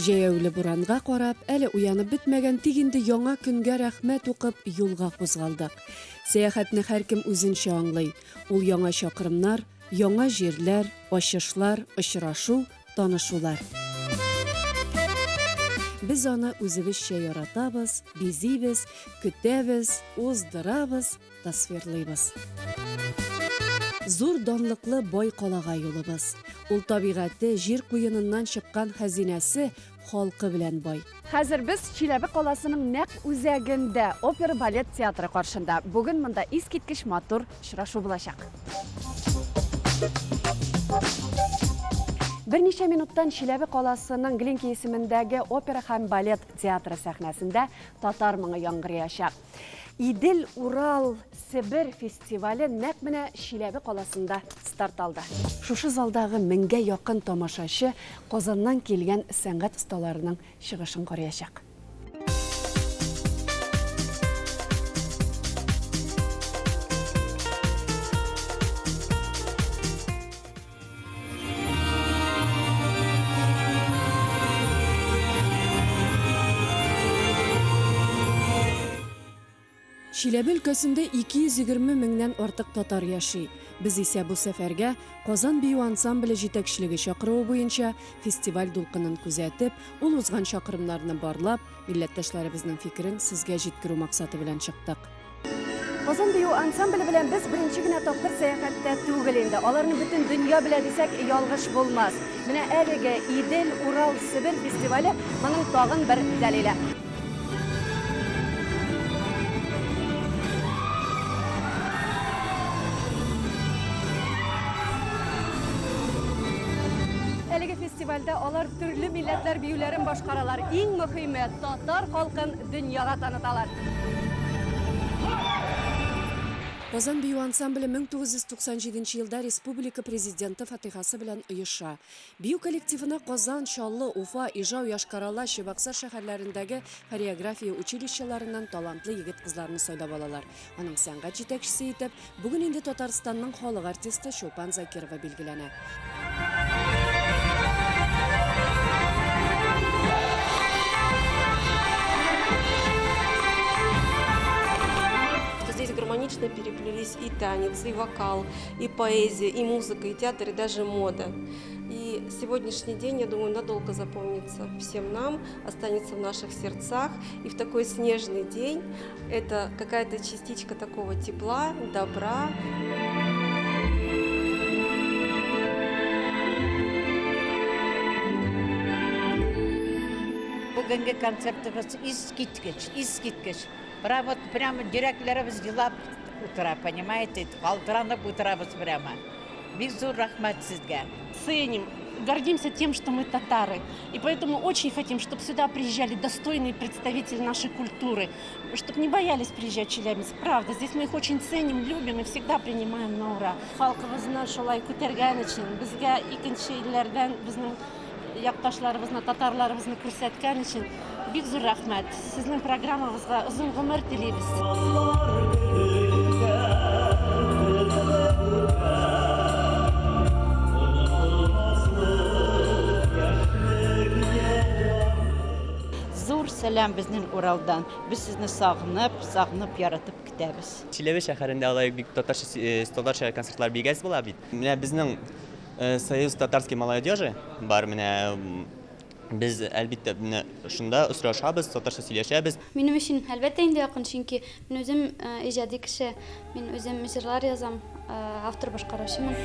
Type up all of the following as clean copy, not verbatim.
Җәяүле буранга карап, әле уянып бетмәгән тик инде яңа көнгә рәхмәт укып юлга кузгалдык. Сәяхәтне һәркем үзенчә аңлый. Ул яңа чакрымнар, яңа җирләр, ачышлар, очрашу, танышулар. Biz аны үзебезчә яратабыз, бизибез, көтәбез, уздырабыз, тасвирлыйбыз. Зур данлыклы бай калага юлыбыз. Ул табигате, җир куеныннан чыккан хәзинәсе халкы белән бай. Хәзер без Чиләбе каласының нәкъ үзәгендә, опера балет театры каршында. Бүген монда искиткеч матур очрашу булачак. Берничә минуттан Чиләбе каласының Глинки исемендәге опера һәм балет театры сәхнәсендә татар моңы яңгыраячак. Идел, Урал, Себер фестивале нәкъ менә Чиләбе каласында старт алды. Шушы залдагы 1000гә якын тамашачы Казаннан килгән сәнгать осталарының чыгышын карыячак. Чиләбе өлкәсендә 220 меңнән артык татар яши. Без исә бу сәфәргә Казан бию ансамбле җитәкчелеге чакыруы буенча фестиваль дулкынын күзәтеп, ул узган чакрымнарны барлап, милләттәшләребезнең фикерен сезгә җиткерү максаты белән чыктык. Казан бию ансамбле белән без беренче генә тапкыр сәяхәттә түгел инде. Аларны бөтен дөнья белә дисәк ялгыш булмас. Менә әлеге Идел, Урал, Себер фестивале моның тагын бер дәлиле. Фестивальдә алар төрле милләтләр биюләрен башкаралар. Иң мөһиме татар халкын дөньяга таныталар. Казан бию ансамбле 1997 елда республика президенты фатихасы белән оеша. Бию коллективына Казан, Чаллы, Уфа, Ижау, Яшкар-Ола, Чебоксар шәһәрләрендәге хореография училищеларыннан талантлы егет-кызларны сайлап алалар. Аның сәнгать җитәкчесе итеп бүген инде Татарстанның халык артисты Чулпан Закирова билгеләнә. Здесь гармонично переплелись и танец, и вокал, и поэзия, и музыка, и театр, и даже мода. И сегодняшний день, я думаю, надолго запомнится всем нам, останется в наших сердцах. И в такой снежный день это какая-то частичка такого тепла, добра. Бүгінгі концертіміз искиткіш. Прямо жүрәклеріміз жылап утыра, понимаете? Қалтыранып утырабыз прямо. Бик зур рахмат сізге. Ценим, гордимся тем, что мы татары. И поэтому очень хотим, чтобы сюда приезжали достойные представители нашей культуры, чтобы не боялись приезжать в Челябинск. Правда, здесь мы их очень ценим, любим и всегда принимаем на ура. Халкыбызны шулай күтәргән өчен, безгә икенче илләрдән безнең якташларыбызны, татарларыбызны күрсәткән өчен бик зур рәхмәт. Сезнең программагызга озын гомер телибез. Зур сәлам безнең Уралдан. Без сезне сагынып яратып көтәбез. Чиләбе шәһәрендә алай бик татарча концертлар бигәс була бит. Менә безнең Союз татарской молодежи бар, менә без әлбиттә шунда очрашабыз, татарча сөйләшәбез. Минем өчен әлбәттә инде якын, чөнки мин үзем иҗади кеше, мин үзем җырлар язам, автор башкаручымын.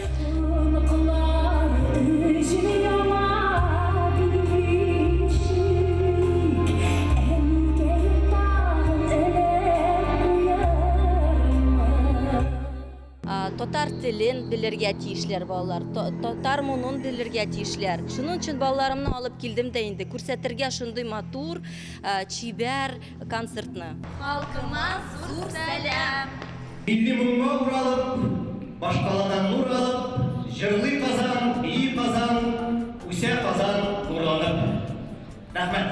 Татар телен белергә тиешләр балалар, татар моңын белергә тиешләр. Шуның өчен балаларымны алып килдем дә инде күрсәтергә шундый матур, чибәр концертны. Халкыма зур сәлам. Милли моңга уралып, башкаладан нур алып, җырлый Казан, бии Казан, үсә Казан нурланып. Рәхмәт.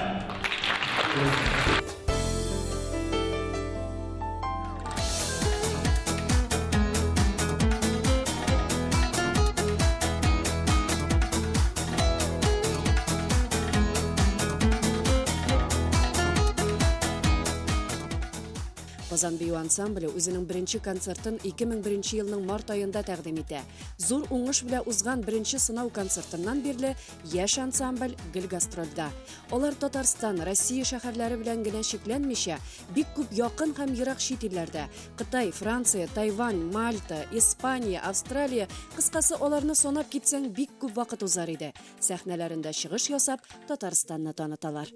Казан бию ансамбле үзенең беренче концертын 2001 елның март аенда тәкъдим итә. Зур уңыш белән узган беренче сынау концертыннан бирле яшь ансамбль гел гастрольдә. Алар Татарстан, Россия шәһәрләре белән генә шикләнмичә, бик күп якын һәм ерак чит илләрдә – Кытай, Франция, Тайвань, Мальта, Испания, Австралия – кыскасы аларны санап китсәң бик күп вакыт узар иде. Сәхнәләрендә чыгыш ясап, Татарстанны таныталар.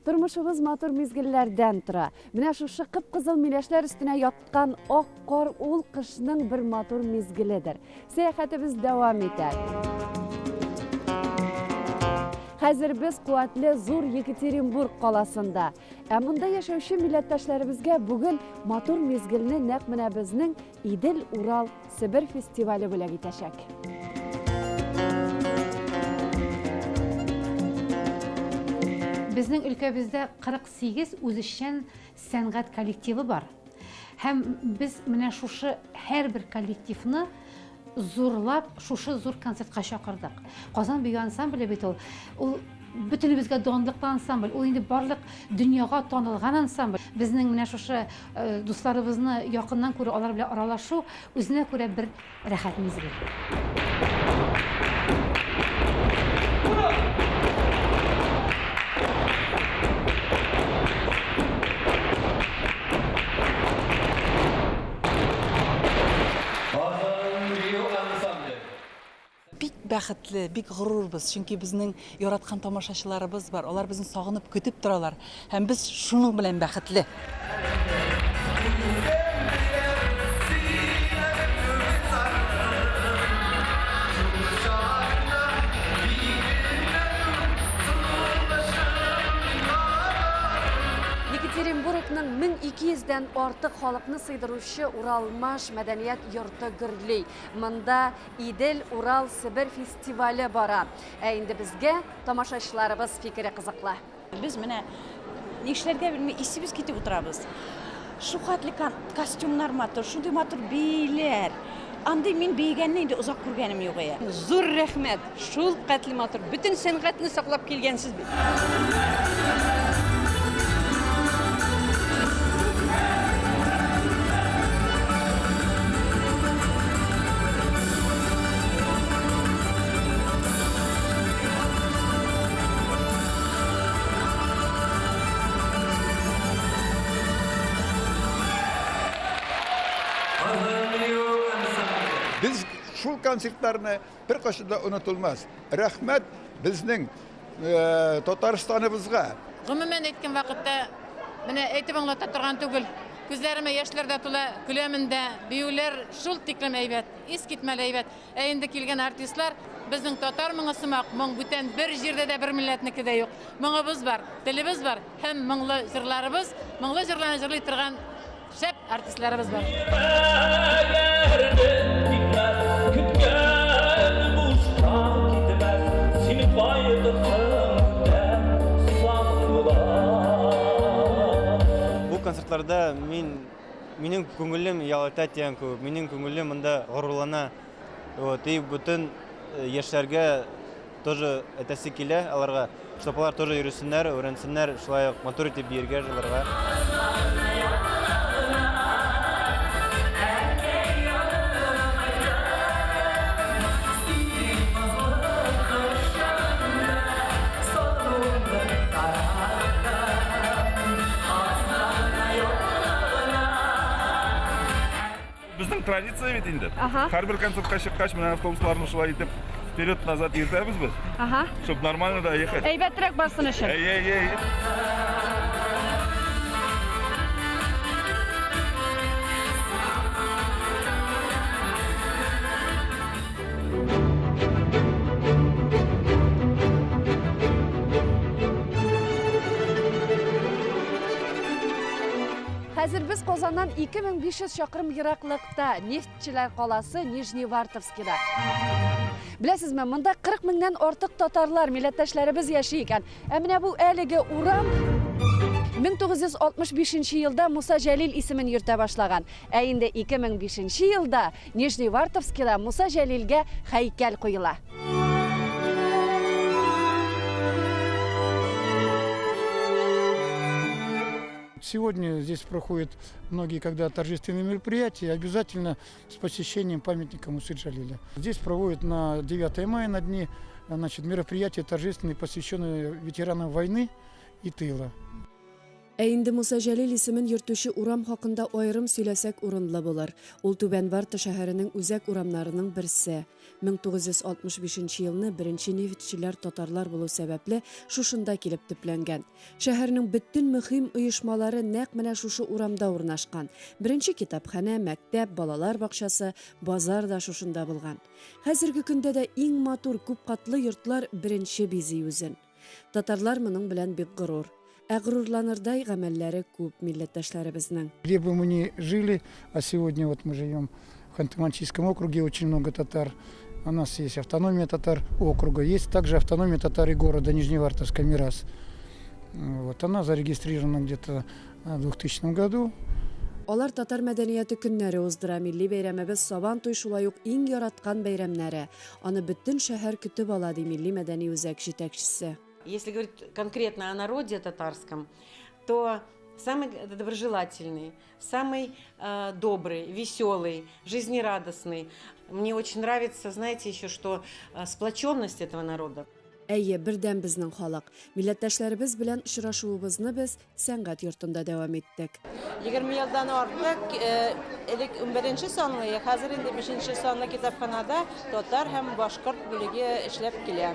Тормышыбыз матур мизгелләрдән тора. Менә шушы кып-кызыл миләшләр өстенә яткан ак кар ул кышның бер матур мизгеледер. Сәяхәтебез дәвам итә. Хәзер без куәтле зур Екатеринбург каласында. Монда яшәүче милләттәшләребезгә бүген матур мизгелне нәкъ менә безнең Идел-Урал Себер фестивале бүләк итәчәк. Безнең өлкәбездә 48 үзешчән сәнгать коллективы бар. Һәм без менә шушы һәрбер коллективны зурлап, шушы зур концертка чакырдык. Казан бию ансамбле бит ул бөтенебезгә данлыклы ансамбль. Ул инде барлык дөньяга танылган ансамбль. Безнең менә шушы дусларыбызны якыннан күрү, алар белән аралашу үзенә күрә бер рәхәт мизгел. Бәхетле, бик горур-быз, чөнки безнең яраткан тамашачыларыбыз бар. Алар безне сагынып көтеп торалар. Һәм без шуның белән бәхетле. Екатеринбургның 1200-дән артык халыкны сыйдыручы Уралмаш мәдәният йорты гөрлей. Монда Идел-Урал Себер фестивале бара. Инде безгә тамашачыларыбыз фикере кызыклы. Без менә нишләргә белмәй исебез китеп утырабыз. Шу хәтле костюмнар матур, шундый матур бийләр. Андый мин бейгәнне инде узак күргәнем юк ия. Зур рәхмәт. Шул кәтле матур. Бүтән сәнгатьне саклап килгәнсез бит. Biz şul konsertlarını bir kaşıda unutulmaz. Rahmet bizning Tataristanımızga. Гомумән әйткән вакытта, менә әйтеп аңлата торган түгел. Күзләремә яшьләрдә тула, көләмендә биюләр шул тиклем әйбәт, искитмәле әйбәт. Инде килгән артистлар безнең татар моңы сымак, моң бүтән бер җирдә дә бер милләтнеке дә юк. Моңыбыз бар, телебез бар һәм моңлы җырларыбыз, моңлы җырларны җырлый торган шәп артистларыбыз бар. Бу концертларда минем күңелем ялата тиян күп, минем күңелем монда горурлана. И бүтән яшьләргә тоже әтәсе килә, аларга, чтобы алар тоже йөрсеннәр, өйрәнсеннәр, шулай ук матур итеп биергә җырларга. Bizning traditsiya bit инде. Һәр бер концертка чыккач, менә автобусларны шулай итеп вперед-назад йөртәбез без. Чтобы нормально да ехать. Әйбәтрәк барсын өчен. Хәзер без Казаннан 2500 чакрым ераклыкта нефтчеләр каласы Нижневартовскида. Беләсезме, монда 40 меңнән артык татарлар, милләттәшләребез яши икән. Менә бу әлеге урам 1965 елда Муса Җәлил исемен йөртә башлаган. Инде 2005 елда Нижневартовскида Муса Җәлилгә һәйкәл куела. сегодня здесь проходят многие когда торжественные мероприятия, обязательно с посещением памятника Мусы Джалиля. Здесь проводят на 9 мая на дне мероприятия торжественные, посвященные ветеранам войны и тыла. Әйінді Муса Жәлил исемен йөртүче урам хакында айрым сөйләсәк урынлы булыр. Ул Түбән Варта шәһәренең үзәк урамнарының берсе. 1965 елны беренче нефтчеләр татарлар булу сәбәпле шушында килеп төпләнгән. Шәһәрнең бөтен мөһим оешмалары нәкъ менә шушы урамда урнашкан. Беренче китапханә, мәктәп, балалар бакчасы, базар да шушында булган. Хәзерге көндә дә иң матур күп катлы йортлар беренче бизи үзен. Татарлар моның белән бик горур. Агрурланырдай гамәлләре күп милләттәшләребезнең. Где бы мы ни жили, а сегодня вот мы живем в Ханты-Мансийском округе, очень много татар. У нас есть автономия татар округа, есть также автономия татар и города Нижневартовска, Мирас. Вот, она зарегистрирована где-то в 2000 году. Алар татар мәдәнияте көннәре уздыра, милли бәйрәмебез Сабан туй шулай ук иң яраткан бәйрәмнәре. Аны бөтен шәһәр көтеп ала, ди милли мәдәни үзәк җитәкчесе. Если говорить конкретно о народе татарском, то самый доброжелательный, самый добрый, веселый, жизнерадостный. Мне очень нравится, знаете, еще, что сплоченность этого народа. Әйе, бердән безнең халык. Милләттәшләребез белән очрашуыбызны без сәнгать йортында дәвам иттек. 20 елдан артык элек 11-нче санлы, хәзер инде 5-нче санлы китапханада татар һәм башкорт бүлеге эшләп килә.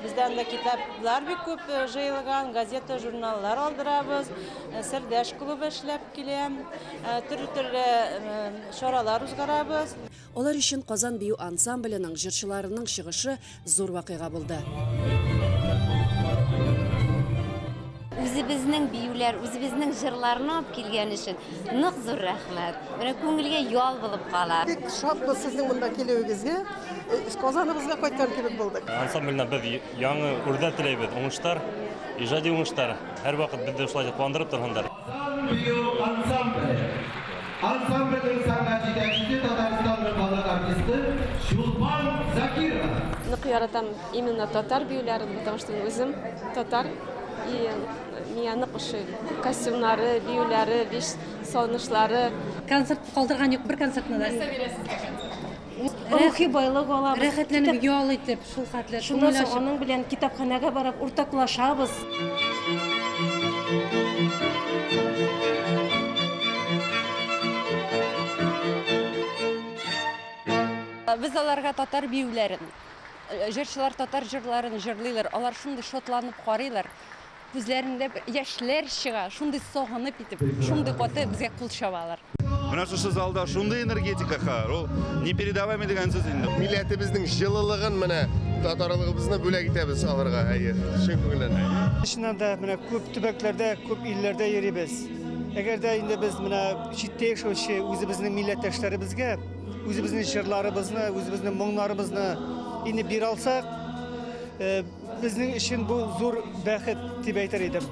Бездән дә китаплар бик күп җыелган, газета, журналлар алдырабыз, сердәш клубы эшләп килә, төрле чаралар узгарабыз. Алар өчен Казан бию ансамбленең җырчыларының чыгышы зур вакыйга булды. Үзебезнең биюләр, үзебезнең җырларны алып килгән өчен нык зур рәхмәт. Менә күңелгә ял булып кала. Бик шатбыз сезнең монда килүегезгә. Казаныбызга кайткан кебек булдык. Ансамбльне без яңа үрдәт теләйбез. Уңыштар, иҗади уңыштар һәр вакыт безне шулай куандырып торгандар. Ансамбльнең сәнгать җитәкчесе Татарстанның халык артисты Чулпан Закирова. Нык яратам именно татар биюләрен, потому что үзем татар и меня нык ошый. Костюмнары, биюләре, биш салынышлары. Концерт калдырган юк, бер концертны да. Рухи байлык алабыз. Рәхәтләнеп ял итеп, шул хәтле. Шуннан соң аның белән китапханәгә барып уртаклашабыз. Biz аларга татар биюләрен, җырчылар татар җырларын җырлыйлар, алар шундый шатланып карыйлар. Күзләрендә яшьләр чыга, шундый сагынып итеп, шундый каты безгә кул чабалар. Менә шушы залда шундый энергетика бар, ул непередаваемый дигән сүз инде. Милләтебезнең җылылыгын менә татарлыгыбызны бүләк итәбез аларга, әйе, чын күңелдән. Чыннан да менә күп төбәкләрдә, күп илләрдә йөрибез. Әгәр дә инде без менә читтә яшәүче үзебезнең милләттәшләребезгә үзебезнең җырларыбызны, үзебезнең моңнарыбызны инде бир алсак, безнең өчен бу зур бәхет дип әйтер идем.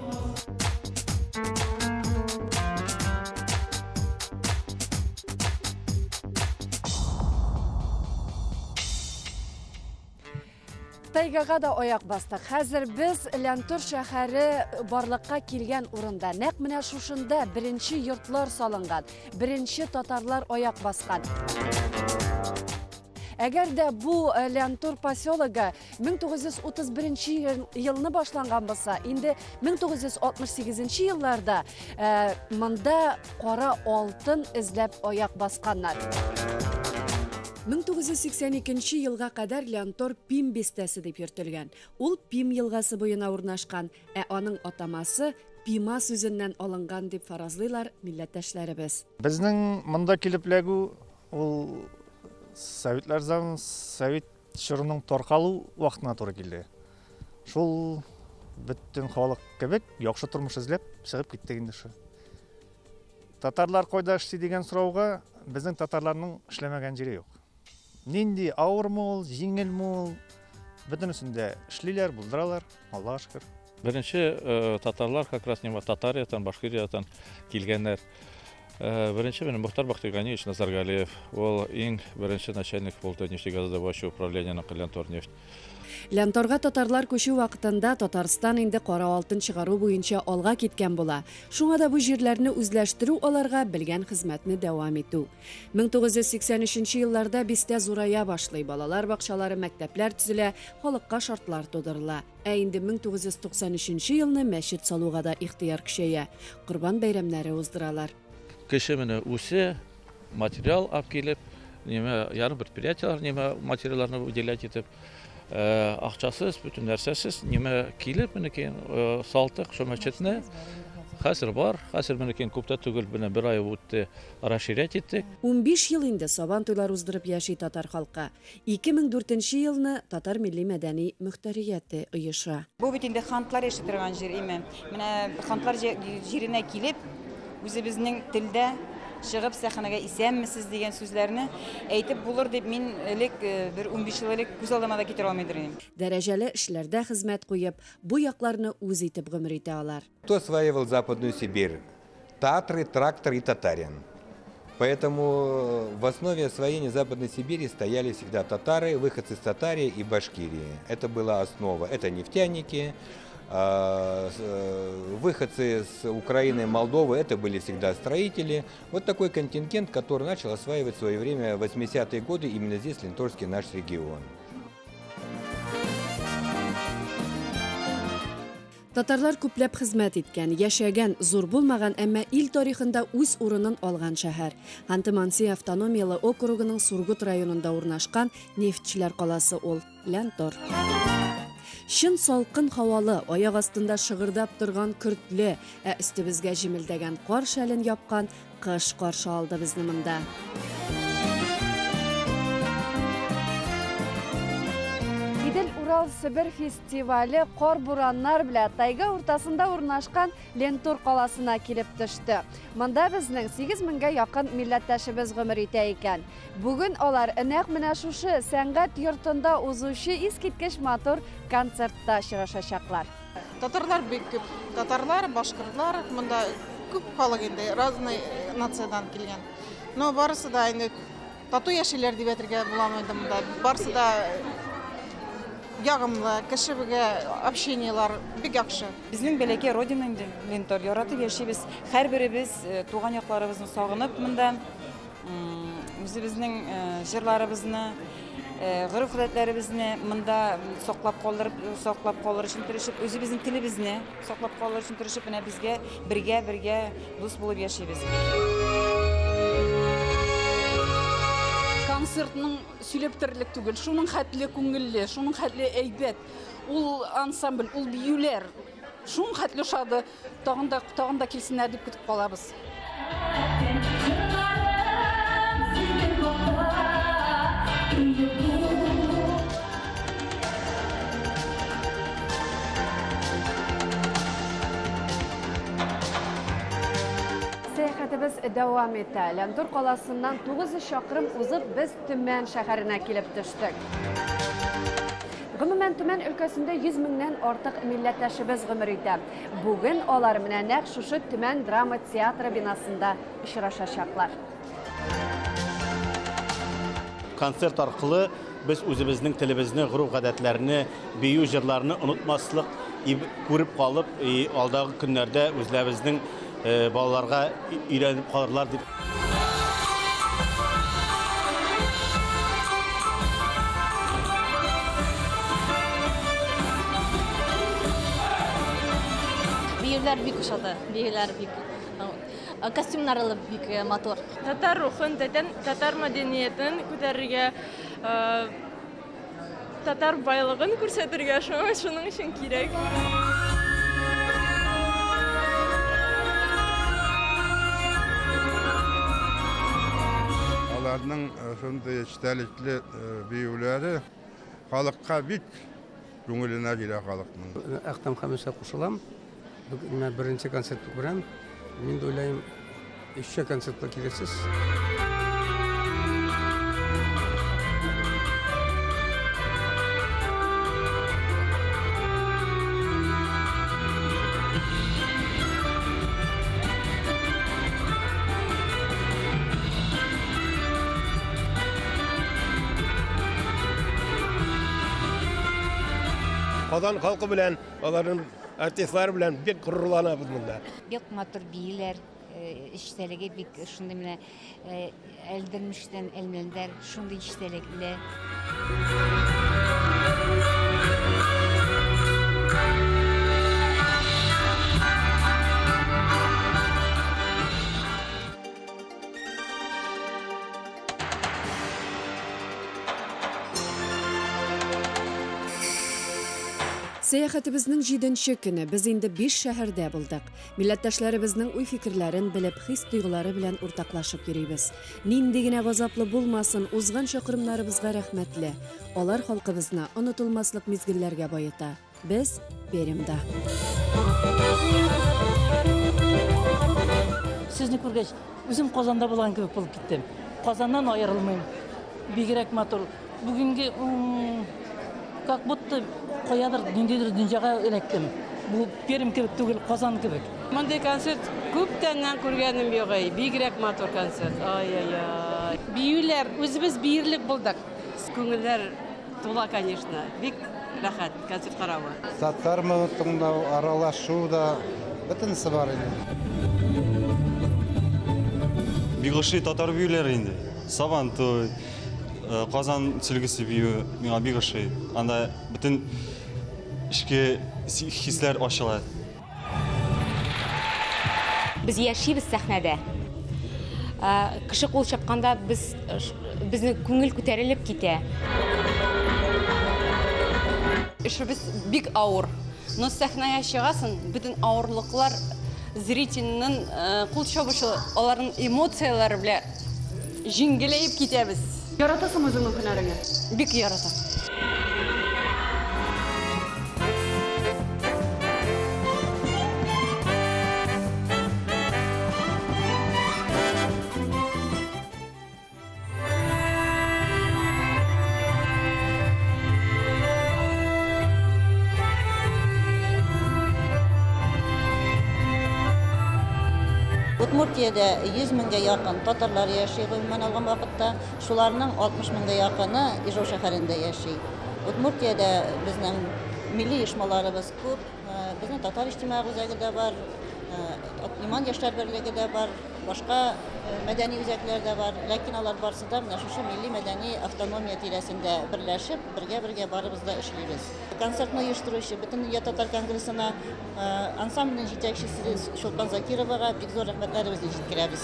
Тайгага да аяк бастык. Хәзер без Ләнтур шәһәре барлыкка килгән урында, нәкъ менә шушында беренче йортлар салынган, беренче татарлар аяк баскан. Әгәр дә бу Ләнтур поселогы 1931 елны башланган булса, инде 1968 елларда монда кара алтын эзләп аяк басканнар. 1982 елга кадәр Ләнтур Пим бистәсе дип йөртелгән. Ул Пим елгасы буена урнашкан, аның атамасы Пима сүзеннән алынган дип фаразлыйлар милләттәшләребез. Безнең монда килеп ләгү ул Советлар заманы, Совет чорының таркалу вакытына туры килде. Шул бөтен халык кебек яхшы тормыш эзләп чыгып киттек инде шу. Татарлар кайда эшли дигән сорауга безнең татарларның эшләмәгән җире юк. Нинди авырмы ул, җиңелме ул, бөтенесендә эшлиләр, булдыралар, Аллаһка шөкер. Беренче татарлар как раз не Татариядан, Башкириядан килгәннәр. Беренче менә Мухтар Бахтыганиевич Назаргалиев, ул иң беренче начальник булды нефтегазодобывающего управления Ләнтур нефть. Лянторга татарлар көчү вакытында Татарстан инде кара алтын чыгаруу буенча алга кеткен була. Шуңа да бу җирләрне үзләштерү аларга белгән хезмәтне дәвам итү. 1983 елларда бистә зурая башлый, балалар бакчалары, мәктәпләр төзелә, халыкка шартлар тудырыла. Ә инде 1993 елны мәчет салуга да ихтыяр көчәя. Курбан бәйрәмнәре уздыралар. Кеше менә үсе, материал алып килеп, ярым предприятиялар материалларны выделять итеп, акчасыз, бүтән нәрсәсез, килеп менә салтык шу мәчетне хәзер бар, хәзер менә күптә түгел менә бер ай үтте, расширять иттек. 15 ел инде сабан туйлар уздырып яши татар халкы. 2004 елны Татар милли мәдәни мөхтәрияте оеша. Бу бит инде хантлар яши торган җир име. Менә хантлар җиренә килеп, үзебезнең телдә чыгып сәхнәгә исәнмесез дигән сүзләрне әйтеп булыр дип мин элек бер 15 ел элек күз алдыма да китер алмый идем. Дәрәҗәле эшләрдә хезмәт куеп, бу якларны үз итеп гомер итә алар. Кто осваивал Западную Сибирь? Татры, трактор и татарин. Поэтому в основе освоения Западной Сибири стояли всегда татары, выходцы из Татарии и Башкирии. Это была основа. Это нефтяники, выходцы с Украины и Молдовы, это были всегда строители. Вот такой контингент, который начал осваивать в свое время 80-е годы именно здесь, Ленторский наш регион. Татарлар күпләп хезмәт иткән, яшәгән, зур булмаган, әмма ил тарихында үз урынын алган шәһәр. Ханты-Мансийск автономиялы округының Сургут районында урнашкан нефтчеләр каласы ул Лянтор. Шын салкын һавалы, аяк астында шыгырдап торган көртле, өстебезгә җимелдәгән кар шәлен япкан кыш каршы алды безне монда. Идел Урал-Сибир фестивале кар бураннар белән тайга уртасында урнашкан Лентор каласына килеп төште. Монда безнең 8000гә якын милләттәшебез гомер итә икән. Бүген алар нәкъ менә шушы сәнгать йортында узучы искиткеч матур концертта очрашачаклар. Татарлар бик күп. Татарлар, башкортлар, монда күп халык инде, разный нациядан килгән. Но барысы да инде тату яшиләр дип әйтергә буламы инде монда. Барысы да ягымлы, кешегә общениялар бик яхшы. Безнең бәләкәй родина инде, Лентор, яратып яшибез. Һәрберебез туган якларыбызны сагынып монда үзебезнең җырларыбызны, гырыф-гадәтләребезне монда саклап калыр өчен тырышып, үзебезнең телебезне саклап калыр өчен тырышып, менә безгә бергә дус булып яшибез. Концертның сөйләп терлек түгел, шуның хәтле күңелле, шуның хәтле әйбәт. Ул ансамбль, ул биюләр, шуның хәтле шады, тагын да килсеннәр дип көтеп калабыз. Сәяхәтебез дәвам итә. Лянтор каласыннан 9 чакрым узып, без Төмән шәһәренә килеп төштек. Гомумән Төмән өлкәсендә 100 меңнән артык милләттәшебез гомер итә. Бүген алар менә нәкъ шушы Төмән драма театры бинасында очрашачаклар. Концерт аркылы без үзебезнең телебезне, гырыф-гадәтләрне, бию җырларны онытмаслык күреп калып, алдагы көннәрдә үзләребезнең балаларга өйрәнеп калырлар дип. Биюләр бик ошады, биюләр бик. Костюмнары бик мотор. Татар рухын, татар мәдәниятен күтәрергә, татар байлыгын күрсәтергә шуның өчен кирәк. Аларның шундай эчтәлекле биюләре халыкка бик күңеленә җилә халыкның. Әхтәм Хәмисә кушылам. Бүген беренче концерт күрәм. Мин уйлыйм, еще концертка киләсез. Казан халкы белән, аларның артистлары белән бик горурланабыз монда. Бик матур бийләр, эчтәлеге бик шундый менә элдермештән элмәлдәр, шундый эчтәлекле. Сәяхәтебезнең 7нче көне без инде 5 шәһәрдә булдык. Милләттәшләребезнең уй-фикерләрен белеп, хис-тойгылары белән уртаклашып йөрибез. Нинди генә газаплы булмасын, узган чакрымнарыбызга рәхмәтле. Алар халкыбызны онытылмаслык мизгелләргә баета. Без Пермьдә. Сезне күргәч, үзем Казанда булган кебек булып киттем. Казаннан аерылмыйм. Бигрәк матур. Бүгенге как будто коядыр ниндидер дөньяга эләктем. Бу Пермь кебек түгел, Казан кебек. Мондай концерт күптәннән күргәнем юк. Бигрәк матур концерт. Ай-ай-ай. Биюләр, үзебез биерлек булдык. Күңелләр тула, конечно. Бик рәхәт концерт каравы. Татар мовытыңда аралашу да бөтенсе бар инде. Бигоши татар биюләре инде. Сабантой, Казан сөлгесе бию миңа бигоши. Анда бүтән ішке хисләр ачыла. Без яшибез сәхнәдә. Кеше кул чапканда безнең күңел күтәрелеп китә. Эшебез бик авыр. Но сәхнәгә чыгасың, бүтән авырлыклар зрительнең кул чабышы, аларның эмоциялары белән җиңгеләеп китәбез. Яратасың үзеңнең һөнәреңне? Бик яратам. Удмуртиядә 100 меңгә якын татарлар яши. Гомумән алган вакытта шуларның 60 меңгә якыны Ижау шәһәрендә яши. Удмуртиядә безнең милли оешмаларыбыз күп. Безнең татар иҗтимагый үзәге дә бар, иман яшьләр берлеге дә бар, башка мәдәни үзәкләр дә бар. Ләкин алар барысы да менә шушы милли мәдәни автономия тирәсендә берләшеп, бергә барыбыз да эшлибез. Концертны оештыручы Бөтендөнья татар конгрессына ансамбльнең җитәкчесе Шулпан Закировага бик зур рәхмәтләребезне җиткерәбез.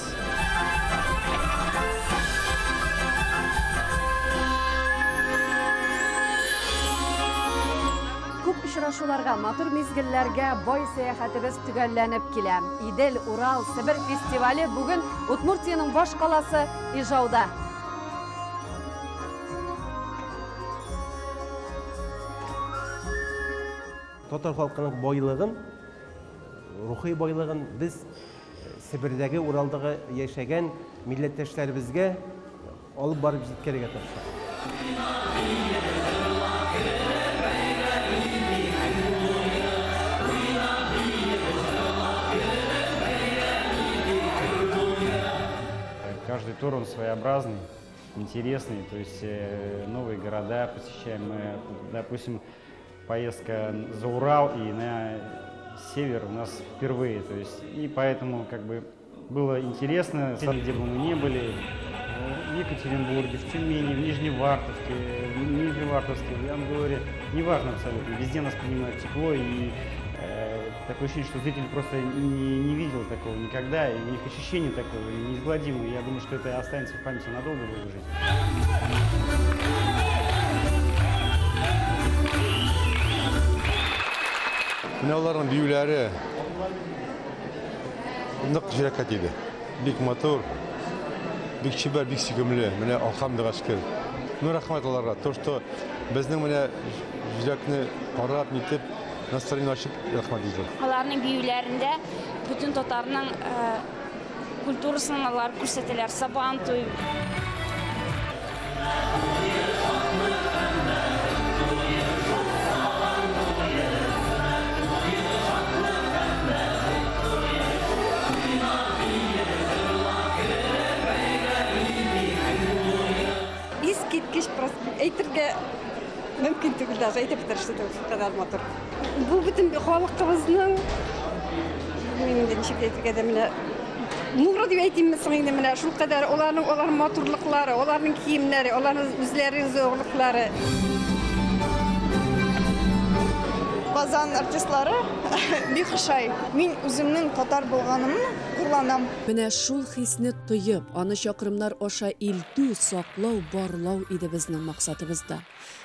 Күп очрашуларга, матур мизгелләргә бай сәяхәтебез төгәлләнеп килә. Идел, Урал, Себер фестивале бүген Удмуртияның баш каласы Ижауда. Татар халкының байлыгын, рухи байлыгын без Себердәге, Уралдагы яшәгән милләттәшләребезгә алып барып җиткерергә тырышабыз. Каждый тур он своеобразный, интересный, то есть новые города посещаем. Мы, допустим, поездка за Урал и на север у нас впервые, то есть и поэтому как бы было интересно, где бы мы ни были, в Екатеринбурге, в Тюмени, в Нижневартовске, в Янговоре, неважно абсолютно, везде нас принимают тепло и такое ощущение, что зритель просто не видел такого никогда, и у них ощущение такое неизгладимое. Я думаю, что это останется в памяти надолго в жизни. Менә аларның биюләре нык җөрәккә тиде. Бик матур, бик чибәр, бик сөйкемле. Менә алхамдулла шөкер. Рәхмәт аларга. То, что безнең менә җөрәкне карап, нитеп, настроение açıp рәхмәт итәм. Аларның биюләрендә бүтән татарның культурасын алар күрсәтәләр. Сабантуй. Искиткеч просто әйтергә мөмкин түгел даже әйтеп бетереште түгел, шулкадәр матур. Бу бөтен халкыбызның инде ничек әйтергә дә менә нуры дип әйтимме соң инде менә шулкадәр аларның матурлыклары, аларның киемнәре, аларның үзләренең зурлыклары. Казан артистлары бик ошай. Мин үземнең татар булганымны курланам. Менә шул хисне тоеп, аны чакрымнар аша илтү, саклау, барлау иде безнең максатыбызда.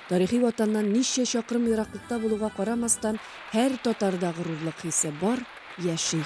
Тарихи ватаннан ничә чакрым ераклыкта булуга карамастан, һәр татарда горурлык хисе бар, яши.